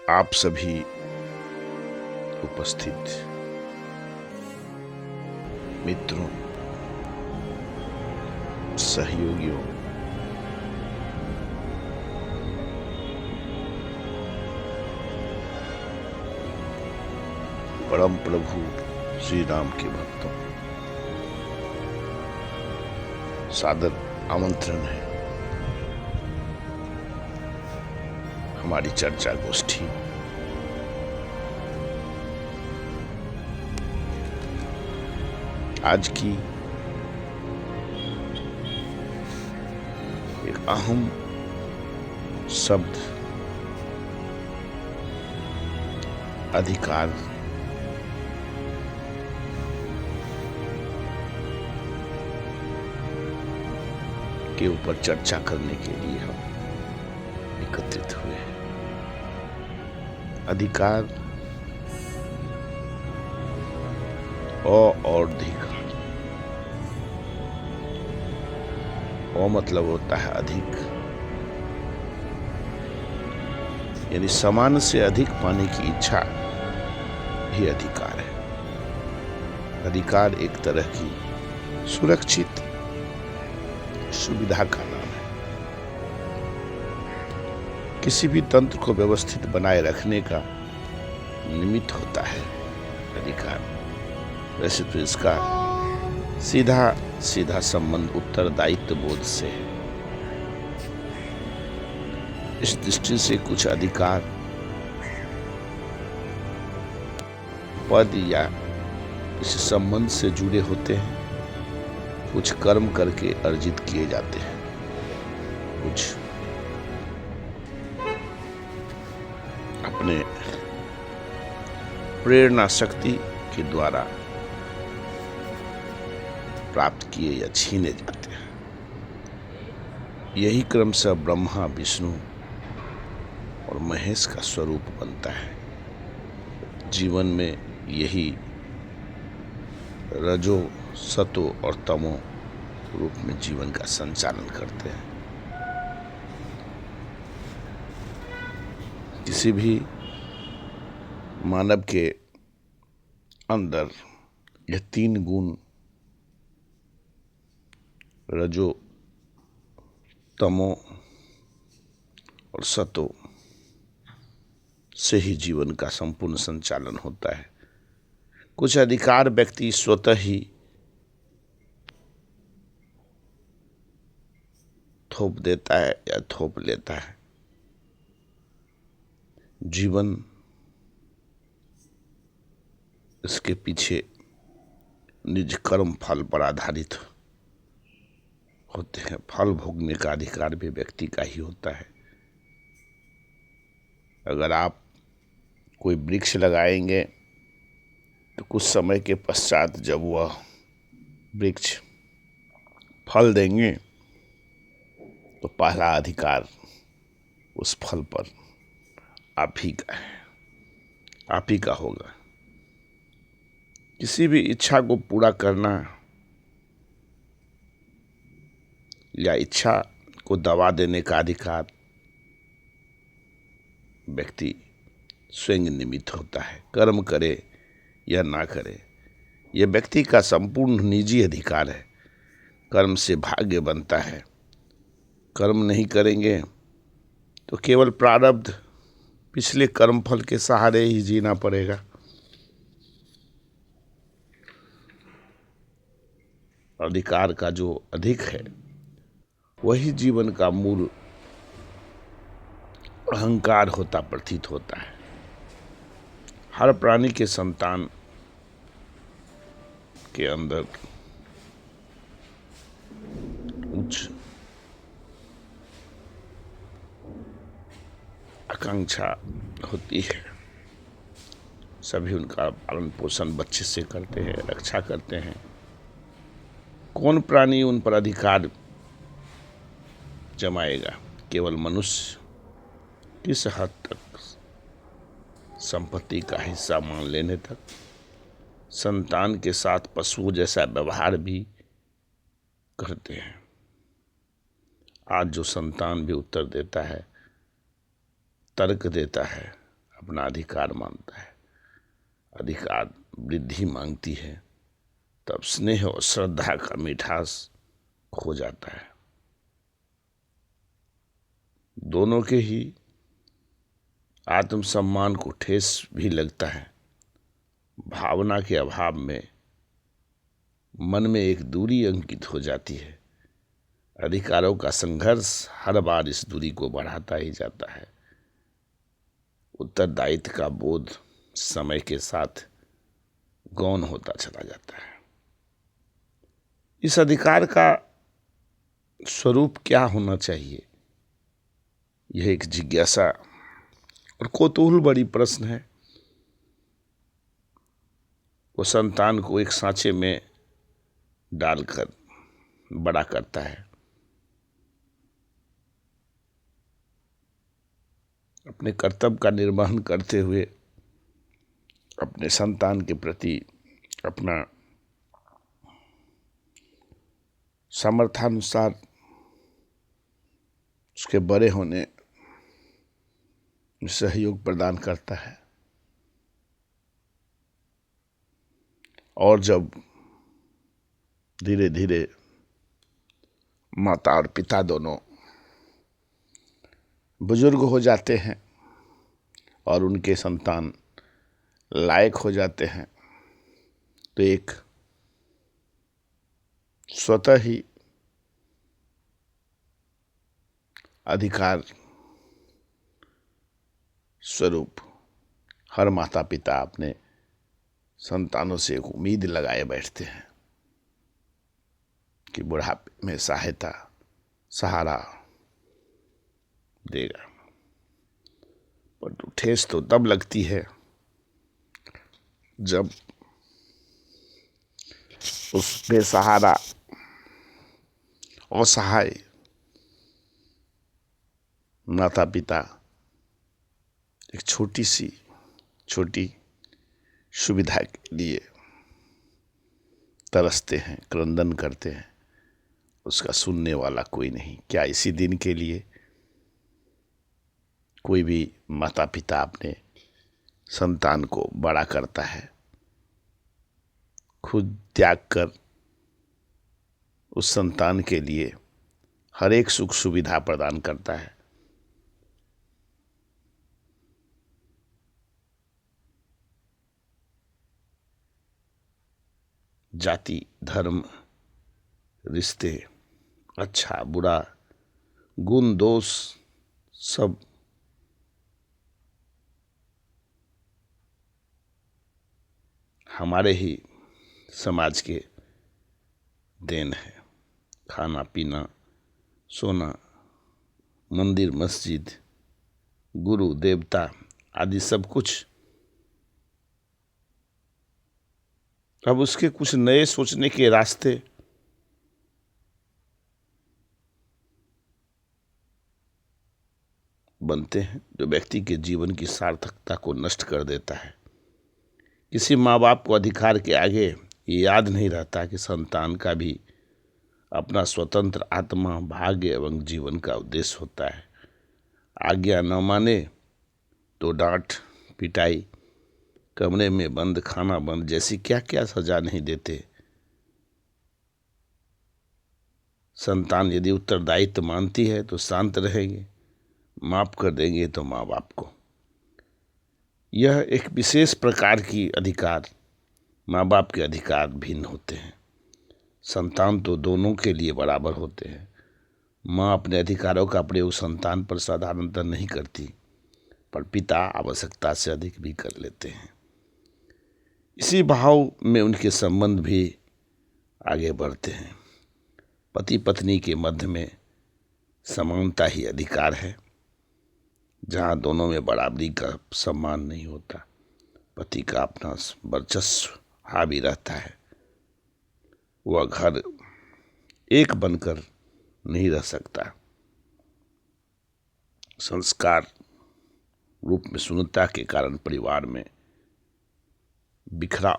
आप सभी उपस्थित मित्रों, सहयोगियों, परम प्रभु श्री राम के भक्तों, सादर आमंत्रण है हमारी चर्चा गोष्ठी। आज की एक अहम शब्द अधिकार के ऊपर चर्चा करने के लिए हम एकत्रित हुए हैं। अधिकार और अधिकार। मतलब होता है अधिक, यानी समान से अधिक पाने की इच्छा ही अधिकार है। अधिकार एक तरह की सुरक्षित सुविधा का नाम है। किसी भी तंत्र को व्यवस्थित बनाए रखने का निमित्त होता है अधिकार। वैसे तो इसका सीधा संबंध उत्तरदायित्व बोध से है। इस दृष्टि से कुछ अधिकार पद या इस संबंध से जुड़े होते हैं, कुछ कर्म करके अर्जित किए जाते हैं, कुछ अपने प्रेरणा शक्ति के द्वारा प्राप्त किए या छीने जाते हैं। यही क्रमशः ब्रह्मा, विष्णु और महेश का स्वरूप बनता है। जीवन में यही रजो, सतो और तमो रूप में जीवन का संचालन करते हैं। किसी भी मानव के अंदर यह तीन गुण रजो, तमो और सतो से ही जीवन का संपूर्ण संचालन होता है। कुछ अधिकार व्यक्ति स्वतः ही थोप देता है या थोप लेता है। जीवन इसके पीछे निज कर्म फल पर आधारित होते हैं। फल भोगने का अधिकार भी व्यक्ति का ही होता है। अगर आप कोई वृक्ष लगाएंगे तो कुछ समय के पश्चात जब वह वृक्ष फल देंगे तो पहला अधिकार उस फल पर आप ही का है, आप ही का होगा। किसी भी इच्छा को पूरा करना या इच्छा को दबा देने का अधिकार व्यक्ति स्वयं निमित्त होता है। कर्म करे या ना करे, यह व्यक्ति का संपूर्ण निजी अधिकार है। कर्म से भाग्य बनता है। कर्म नहीं करेंगे तो केवल प्रारब्ध, पिछले कर्म फल के सहारे ही जीना पड़ेगा। अधिकार का जो अधिक है वही जीवन का मूल अहंकार होता प्रतीत होता है। हर प्राणी के संतान के अंदर उच्च आकांक्षा होती है। सभी उनका पालन पोषण बच्चे से करते हैं, रक्षा करते हैं। कौन प्राणी उन पर अधिकार जमाएगा? केवल मनुष्य किस हद तक संपत्ति का हिस्सा मान लेने तक। संतान के साथ पशुओं जैसा व्यवहार भी करते हैं। आज जो संतान भी उत्तर देता है, तर्क देता है, अपना अधिकार मानता है, अधिकार वृद्धि मांगती है, तब स्नेह और श्रद्धा का मिठास खो जाता है। दोनों के ही आत्मसम्मान को ठेस भी लगता है। भावना के अभाव में मन में एक दूरी अंकित हो जाती है। अधिकारों का संघर्ष हर बार इस दूरी को बढ़ाता ही जाता है। उत्तरदायित्व का बोध समय के साथ गौण होता चला जाता है। इस अधिकार का स्वरूप क्या होना चाहिए, यह एक जिज्ञासा और कौतूहल बड़ी प्रश्न है। वो संतान को एक सांचे में डालकर बड़ा करता है, अपने कर्तव्य का निर्वहन करते हुए अपने संतान के प्रति अपना सामर्थ्यानुसार उसके बड़े होने में सहयोग प्रदान करता है। और जब धीरे धीरे माता और पिता दोनों बुजुर्ग हो जाते हैं और उनके संतान लायक हो जाते हैं, तो एक स्वतः ही अधिकार स्वरूप हर माता पिता अपने संतानों से एक उम्मीद लगाए बैठते हैं कि बुढ़ापे में सहारा देगा। पर ठेस तो तब लगती है जब उस बेसहारा असहाय माता पिता एक छोटी सुविधा के लिए तरसते हैं, क्रंदन करते हैं, उसका सुनने वाला कोई नहीं। क्या इसी दिन के लिए कोई भी माता पिता अपने संतान को बड़ा करता है, खुद त्याग कर उस संतान के लिए हर एक सुख सुविधा प्रदान करता है। जाति, धर्म, रिश्ते, अच्छा बुरा, गुण दोष सब हमारे ही समाज के देन है। खाना पीना, सोना, मंदिर मस्जिद, गुरु देवता आदि सब कुछ अब उसके कुछ नए सोचने के रास्ते बनते हैं जो व्यक्ति के जीवन की सार्थकता को नष्ट कर देता है। किसी माँ बाप को अधिकार के आगे ये याद नहीं रहता कि संतान का भी अपना स्वतंत्र आत्मा, भाग्य एवं जीवन का उद्देश्य होता है। आज्ञा न माने तो डांट, पिटाई, कमरे में बंद, खाना बंद जैसी क्या क्या सजा नहीं देते। संतान यदि उत्तरदायित्व मानती है तो शांत रहेंगे, माफ कर देंगे तो माँ बाप को। यह एक विशेष प्रकार की अधिकार, माँ बाप के अधिकार भिन्न होते हैं। संतान तो दोनों के लिए बराबर होते हैं। माँ अपने अधिकारों का प्रयोग संतान पर साधारणतः नहीं करती, पर पिता आवश्यकता से अधिक भी कर लेते हैं। इसी भाव में उनके संबंध भी आगे बढ़ते हैं। पति पत्नी के मध्य में समानता ही अधिकार है, जहाँ दोनों में बराबरी का सम्मान नहीं होता। पति का अपना वर्चस्व हावी रहता है, वह घर एक बनकर नहीं रह सकता। संस्कार रूप में शून्यता के कारण परिवार में बिखरा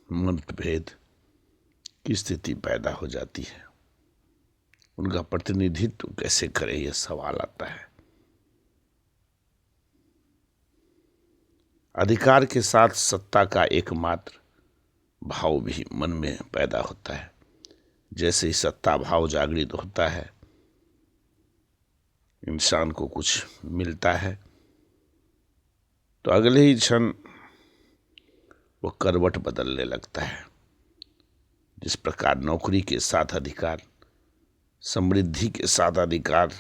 मतभेद की स्थिति पैदा हो जाती है। उनका प्रतिनिधित्व कैसे करें, यह सवाल आता है। अधिकार के साथ सत्ता का एकमात्र भाव भी मन में पैदा होता है। जैसे ही सत्ता भाव जागृत होता है, इंसान को कुछ मिलता है तो अगले ही क्षण वो करवट बदलने लगता है। जिस प्रकार नौकरी के साथ अधिकार, समृद्धि के साथ अधिकार,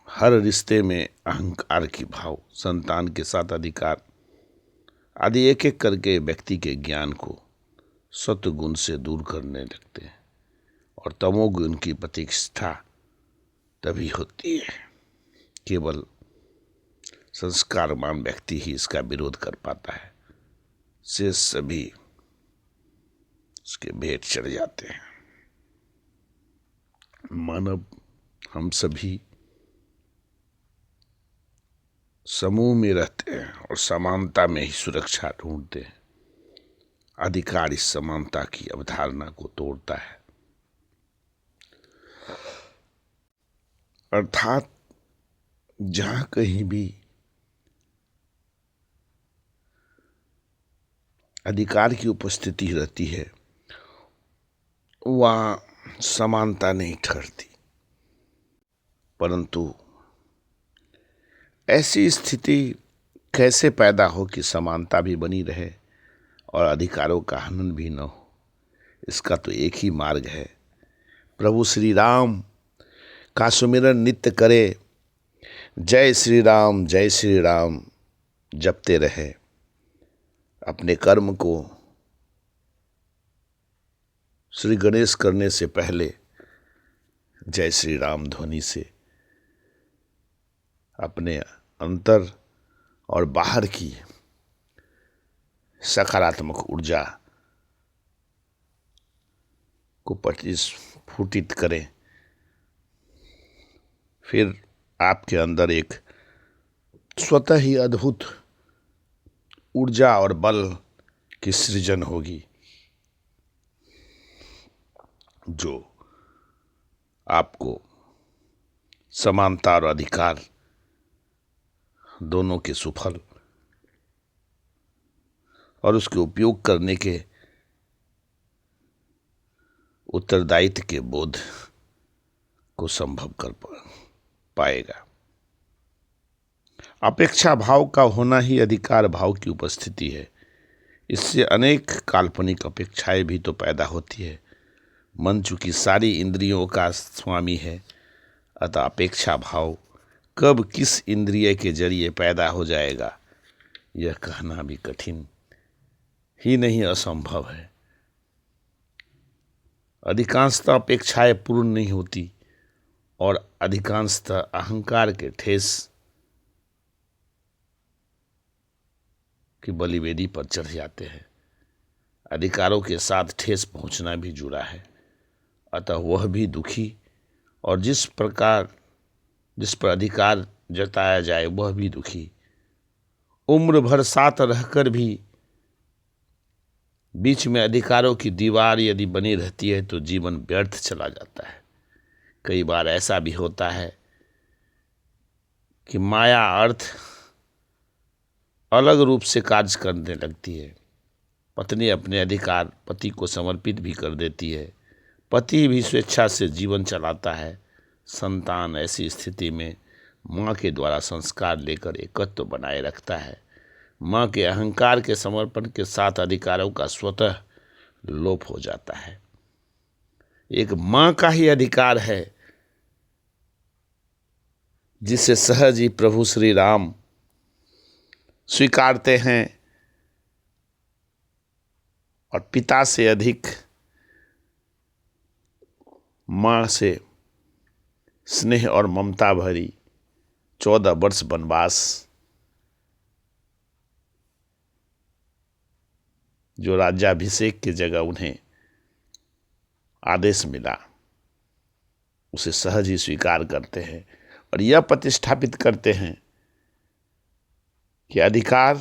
हर रिश्ते में अहंकार की भाव, संतान के साथ अधिकार आदि एक एक करके व्यक्ति के ज्ञान को सत्वगुण से दूर करने लगते हैं और तमोगुण की प्रतिष्ठा तभी होती है। केवल संस्कारवान व्यक्ति ही इसका विरोध कर पाता है, शेष सभी उसके भेंट चढ़ जाते हैं। मानव हम सभी समूह में रहते हैं और समानता में ही सुरक्षा ढूंढते हैं। अधिकार इस समानता की अवधारणा को तोड़ता है, अर्थात जहां कहीं भी अधिकार की उपस्थिति रहती है वहां समानता नहीं ठहरती। परंतु ऐसी स्थिति कैसे पैदा हो कि समानता भी बनी रहे और अधिकारों का हनन भी न हो? इसका तो एक ही मार्ग है, प्रभु श्री राम का सुमिरन नित्य करे, जय श्री राम जपते रहे। अपने कर्म को श्री गणेश करने से पहले जय श्री राम ध्वनि से अपने अंतर और बाहर की सकारात्मक ऊर्जा को प्रस्फुटित करें। फिर आपके अंदर एक स्वतः ही अद्भुत ऊर्जा और बल की सृजन होगी जो आपको समानता और अधिकार दोनों के सुफल और उसके उपयोग करने के उत्तरदायित्व के बोध को संभव कर पाएगा। अपेक्षा भाव का होना ही अधिकार भाव की उपस्थिति है। इससे अनेक काल्पनिक अपेक्षाएं भी तो पैदा होती है। मन चूंकि सारी इंद्रियों का स्वामी है, अतः अपेक्षा भाव कब किस इंद्रिय के जरिए पैदा हो जाएगा यह कहना भी कठिन ही नहीं असंभव है। अधिकांशतः अपेक्षाएं पूर्ण नहीं होती और अधिकांशतः अहंकार के ठेस की बलिवेदी पर चढ़ जाते हैं। अधिकारों के साथ ठेस पहुंचना भी जुड़ा है, अतः वह भी दुखी और जिस पर अधिकार जताया जाए वह भी दुखी। उम्र भर साथ रहकर भी बीच में अधिकारों की दीवार यदि बनी रहती है तो जीवन व्यर्थ चला जाता है। कई बार ऐसा भी होता है कि माया अर्थ अलग रूप से कार्य करने लगती है। पत्नी अपने अधिकार पति को समर्पित भी कर देती है, पति भी स्वेच्छा से जीवन चलाता है। संतान ऐसी स्थिति में माँ के द्वारा संस्कार लेकर एकत्व बनाए रखता है। माँ के अहंकार के समर्पण के साथ अधिकारों का स्वतः लोप हो जाता है। एक माँ का ही अधिकार है जिसे सहज ही प्रभु श्री राम स्वीकारते हैं और पिता से अधिक माँ से स्नेह और ममता भरी 14 वर्ष वनवास जो राज्याभिषेक की जगह उन्हें आदेश मिला उसे सहज ही स्वीकार करते हैं और यह प्रतिष्ठापित करते हैं कि अधिकार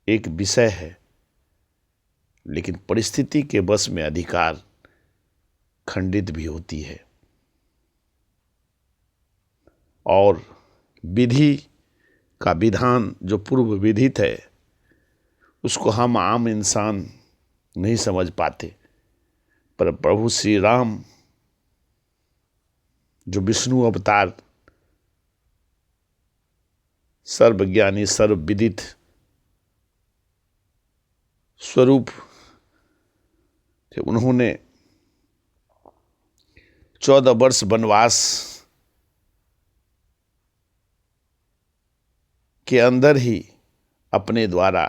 एक विषय है, लेकिन परिस्थिति के वश में अधिकार खंडित भी होती है और विधि का विधान जो पूर्व विधित है उसको हम आम इंसान नहीं समझ पाते, पर प्रभु श्री राम जो विष्णु अवतार सर्वज्ञानी सर्वविदित स्वरूप थे, उन्होंने 14 वर्ष वनवास के अंदर ही अपने द्वारा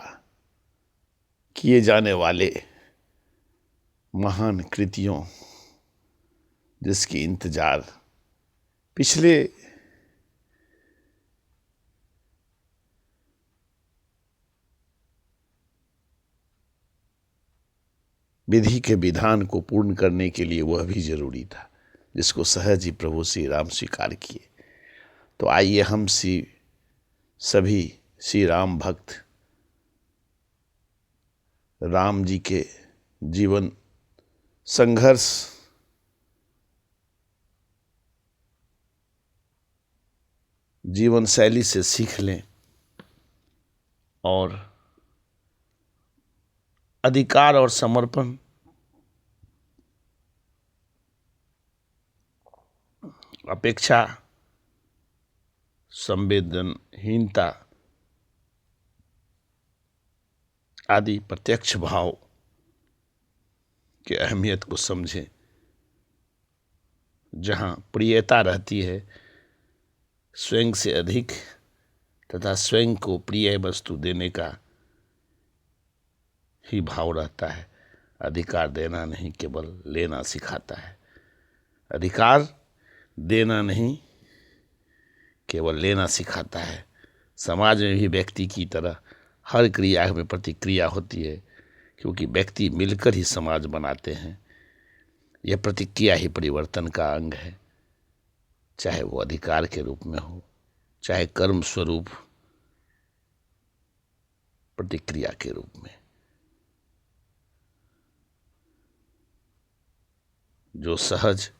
किए जाने वाले महान कृतियों जिसकी इंतजार पिछले विधि के विधान को पूर्ण करने के लिए वह भी जरूरी था, जिसको सहज ही प्रभु श्री राम स्वीकार किए। तो आइए हम सभी श्री राम भक्त राम जी के जीवन संघर्ष जीवन शैली से सीख लें और अधिकार और समर्पण, अपेक्षा, संवेदनहीनता आदि प्रत्यक्ष भाव के अहमियत को समझें। जहाँ प्रियता रहती है स्वयं से अधिक तथा स्वयं को प्रिय वस्तु देने का ही भाव रहता है। अधिकार देना नहीं केवल लेना सिखाता है। अधिकार देना नहीं केवल लेना सिखाता है। समाज में भी व्यक्ति की तरह हर क्रिया में प्रतिक्रिया होती है, क्योंकि व्यक्ति मिलकर ही समाज बनाते हैं। यह प्रतिक्रिया ही परिवर्तन का अंग है, चाहे वो अधिकार के रूप में हो, चाहे कर्म स्वरूप प्रतिक्रिया के रूप में। जो सहज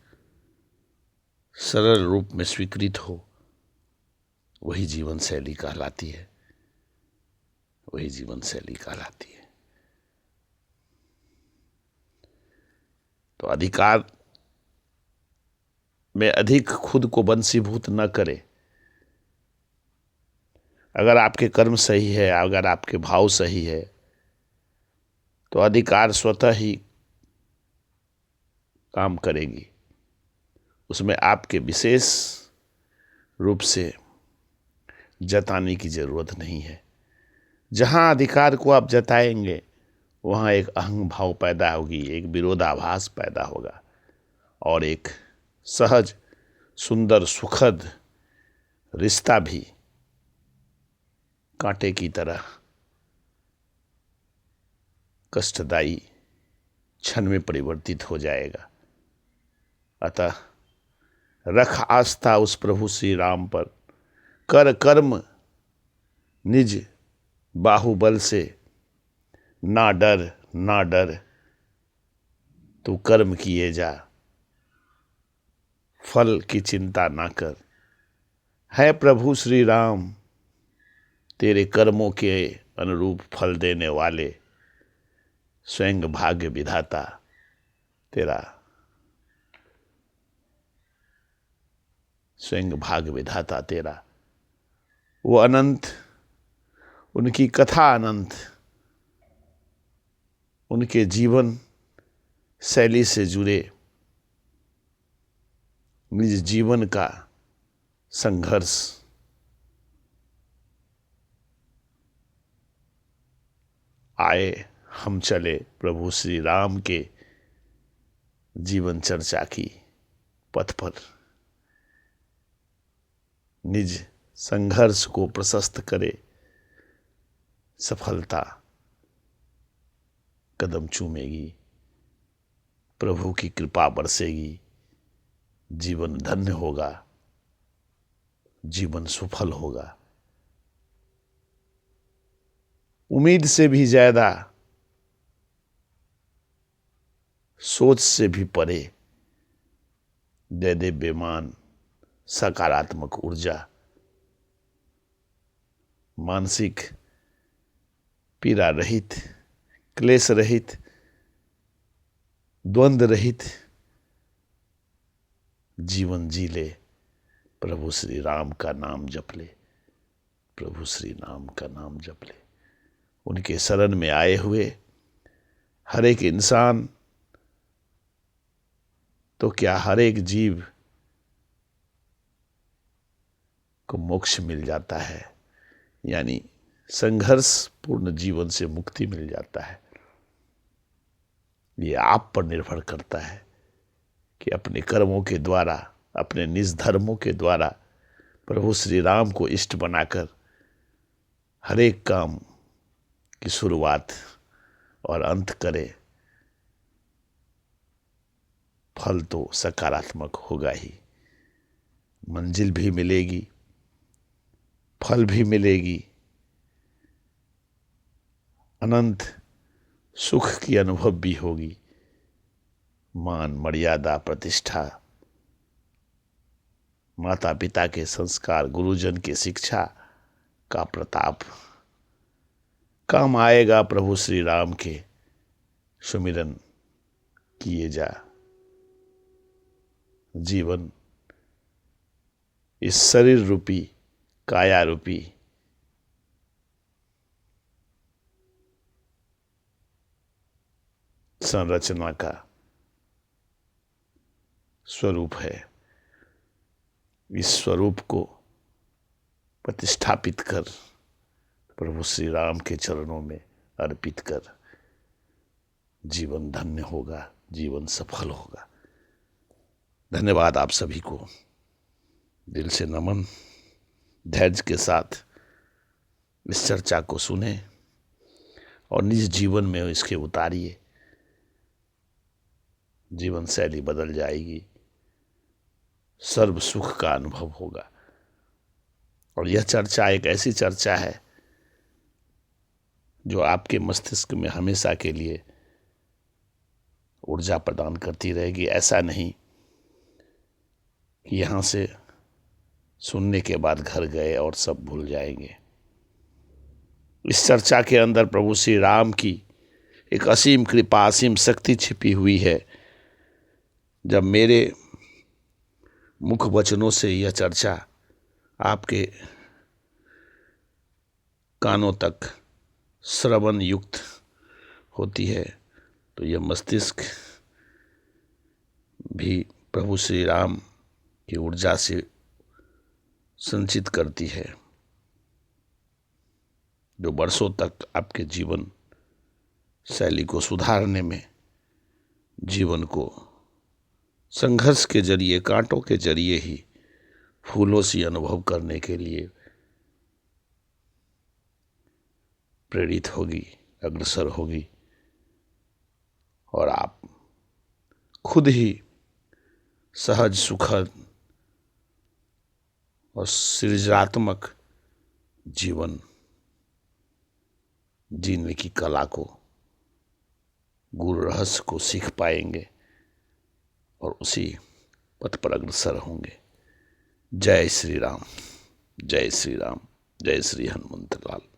सरल रूप में स्वीकृत हो वही जीवन शैली कहलाती है, वही जीवन शैली कहलाती है। तो अधिकार में अधिक खुद को वंशीभूत न करे। अगर आपके कर्म सही है, अगर आपके भाव सही है, तो अधिकार स्वतः ही काम करेगी। उसमें आपके विशेष रूप से जताने की जरूरत नहीं है। जहां अधिकार को आप जताएंगे वहां एक अहंग भाव पैदा होगी, एक विरोधाभास पैदा होगा और एक सहज सुंदर सुखद रिश्ता भी कांटे की तरह कष्टदायी क्षण में परिवर्तित हो जाएगा। अतः रख आस्था उस प्रभु श्री राम पर, कर कर्म निज बाहुबल से, ना डर ना डर तू कर्म किए जा, फल की चिंता ना कर। है प्रभु श्री राम तेरे कर्मों के अनुरूप फल देने वाले, स्वयं भाग्य विधाता तेरा, स्वयं भाग्य विधाता तेरा। वो अनंत, उनकी कथा अनंत, उनके जीवन शैली से जुड़े निज जीवन का संघर्ष आए हम चले प्रभु श्री राम के जीवन चर्चा की पथ पर, निज संघर्ष को प्रशस्त करे, सफलता कदम चूमेगी, प्रभु की कृपा बरसेगी, जीवन धन्य होगा, जीवन सफल होगा। उम्मीद से भी ज्यादा, सोच से भी परे दे दे बेमान सकारात्मक ऊर्जा मानसिक पीड़ा रहित, क्लेश रहित, द्वंद्व रहित जीवन जी ले। प्रभु श्री राम का नाम जप ले, प्रभु श्री राम का नाम जप ले। उनके शरण में आए हुए हर एक इंसान तो क्या, हर एक जीव को मोक्ष मिल जाता है, यानी संघर्ष पूर्ण जीवन से मुक्ति मिल जाता है। ये आप पर निर्भर करता है कि अपने कर्मों के द्वारा, अपने निज धर्मों के द्वारा प्रभु श्री राम को इष्ट बनाकर हर एक काम की शुरुआत और अंत करे। फल तो सकारात्मक होगा ही, मंजिल भी मिलेगी, फल भी मिलेगी, अनंत सुख की अनुभव भी होगी। मान मर्यादा प्रतिष्ठा, माता पिता के संस्कार, गुरुजन की शिक्षा का प्रताप काम आएगा। प्रभु श्री राम के सुमिरन किए जा। जीवन इस शरीर रूपी, काया रूपी संरचना का स्वरूप है। इस स्वरूप को प्रतिष्ठापित कर प्रभु श्री राम के चरणों में अर्पित कर, जीवन धन्य होगा, जीवन सफल होगा। धन्यवाद आप सभी को, दिल से नमन। धैर्य के साथ इस चर्चा को सुने और निज जीवन में इसके उतारिए। जीवन शैली बदल जाएगी, सर्व सुख का अनुभव होगा। और यह चर्चा एक ऐसी चर्चा है जो आपके मस्तिष्क में हमेशा के लिए ऊर्जा प्रदान करती रहेगी। ऐसा नहीं कि यहाँ से सुनने के बाद घर गए और सब भूल जाएंगे। इस चर्चा के अंदर प्रभु श्री राम की एक असीम कृपा, असीम शक्ति छिपी हुई है। जब मेरे मुख वचनों से यह चर्चा आपके कानों तक श्रवण युक्त होती है तो यह मस्तिष्क भी प्रभु श्री राम की ऊर्जा से संचित करती है, जो वर्षों तक आपके जीवन शैली को सुधारने में, जीवन को संघर्ष के जरिए, कांटों के जरिए ही फूलों से अनुभव करने के लिए प्रेरित होगी, अग्रसर होगी। और आप खुद ही सहज, सुखद और सृजनात्मक जीवन जीने की कला को, गुरु रहस्य को सीख पाएंगे और उसी पथ पर अग्रसर होंगे। जय श्री राम, जय श्री राम, जय श्री हनुमंत लाल।